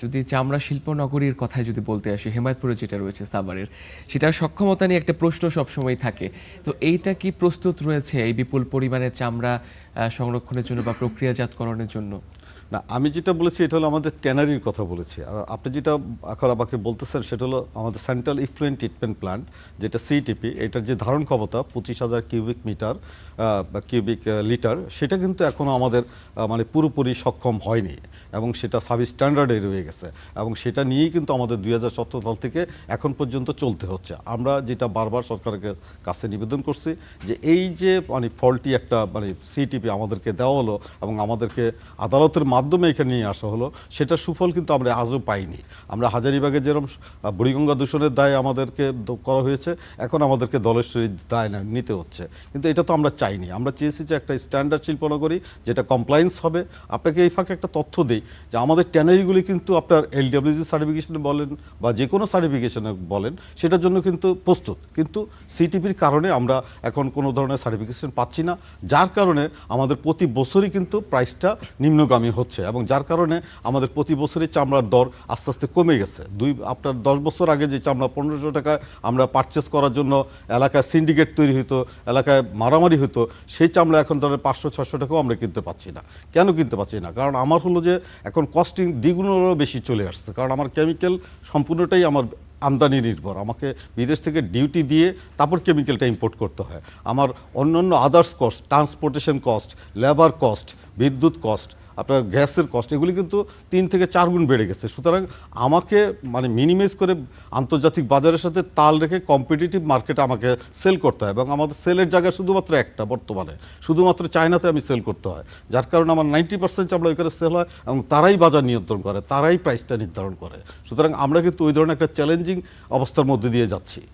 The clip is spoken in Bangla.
যদি চামড়া শিল্প নগরীর কথায় যদি বলতে আসি, হেমায়তপুরে যেটা রয়েছে সাভারের, সেটার সক্ষমতা নিয়ে একটা প্রশ্ন সবসময় থাকে। তো এইটা কি প্রস্তুত রয়েছে এই বিপুল পরিমাণে চামড়া সংরক্ষণের জন্য বা প্রক্রিয়াজাতকরণের জন্য? না, আমি যেটা বলেছি এটা হলো আমাদের ট্যানারির কথা বলেছি। আর আপনি যেটা এখন আমাকে বলতেছেন সেটা হলো আমাদের সেন্ট্রাল ইফ্লুয়েন্ট ট্রিটমেন্ট প্ল্যান্ট, যেটা সিটিপি, এটার যে ধারণ ক্ষমতা 25,000 কিউবিক মিটার বা কিউবিক লিটার, সেটা কিন্তু এখনও আমাদের মানে পুরোপুরি সক্ষম হয়নি এবং সেটা সাব স্ট্যান্ডার্ডে রয়ে গেছে এবং সেটা নিয়েই কিন্তু আমাদের 2017 সাল থেকে এখন পর্যন্ত চলতে হচ্ছে। আমরা যেটা বারবার সরকারের কাছে নিবেদন করছি যে এই যে মানে ফল্টি একটা মানে সিটিপি আমাদেরকে দেওয়া হলো এবং আমাদেরকে আদালতের মাধ্যমে এখানে নিয়ে আসা হলো, সেটার সুফল কিন্তু আমরা আজও পাইনি। আমরা হাজারীবাগে যেরকম বুড়িগঙ্গা দূষণের দায় আমাদেরকে করা হয়েছে, এখন আমাদেরকে দলেশ্বরীর দায় নিতে হচ্ছে, কিন্তু এটা তো আমরা চাইনি। আমরা চেয়েছি যে একটা স্ট্যান্ডার্ড শিল্পনগরী যেটা কমপ্লায়েন্স হবে। আপনাকে এই ফাঁকে একটা তথ্য দিই যে আমাদের ট্যানারিগুলি কিন্তু আপনার এলডব্লিউজি সার্টিফিকেশনে বলেন বা যে কোনো সার্টিফিকেশনে বলেন, সেটার জন্য কিন্তু প্রস্তুত, কিন্তু সিটিপির কারণে আমরা এখন কোনো ধরনের সার্টিফিকেশন পাচ্ছি না, যার কারণে আমাদের প্রতি বছরই কিন্তু প্রাইসটা নিম্নগামী হচ্ছে এবং যার কারণে আমাদের প্রতি বছরই চামড়ার দর আস্তে আস্তে কমে গেছে। আপনার 10 বছর আগে যে চামড়া 1500 টাকায় আমরা পারচেস করার জন্য এলাকায় সিন্ডিকেট তৈরি হতো, এলাকায় মারামারি হতো, সেই চামড়া এখন ধরেন 500-600 টাকাও আমরা কিনতে পাচ্ছি না। কেন কিনতে পাচ্ছি না? কারণ আমার হলো যে এখন কস্টিং দ্বিগুণেরও বেশি চলে আসছে, কারণ আমার কেমিক্যাল সম্পূর্ণটাই আমার আমদানি নির্ভর। আমাকে বিদেশ থেকে ডিউটি দিয়ে তারপর কেমিক্যালটা ইম্পোর্ট করতে হয়। আমার অন্যান্য others cost, transportation cost, labour cost, বিদ্যুৎ কস্ট, আপনার গ্যাসের কস্ট, এগুলি কিন্তু 3 থেকে 4 গুণ বেড়ে গেছে। সুতরাং আমাকে মানে মিনিমাইজ করে আন্তর্জাতিক বাজারের সাথে তাল রেখে কম্পিটিটিভ মার্কেটে আমাকে সেল করতে হয় এবং আমাদের সেলের জায়গা শুধুমাত্র একটা, বর্তমানে শুধুমাত্র চায়নাতে আমি সেল করতে হয়, যার কারণে আমার 90% চামড়া ওইখানে সেল হয় এবং তারাই বাজার নিয়ন্ত্রণ করে, তারাই প্রাইসটা নির্ধারণ করে। সুতরাং আমরা কিন্তু ওই ধরনের একটা চ্যালেঞ্জিং অবস্থার মধ্যে দিয়ে যাচ্ছি।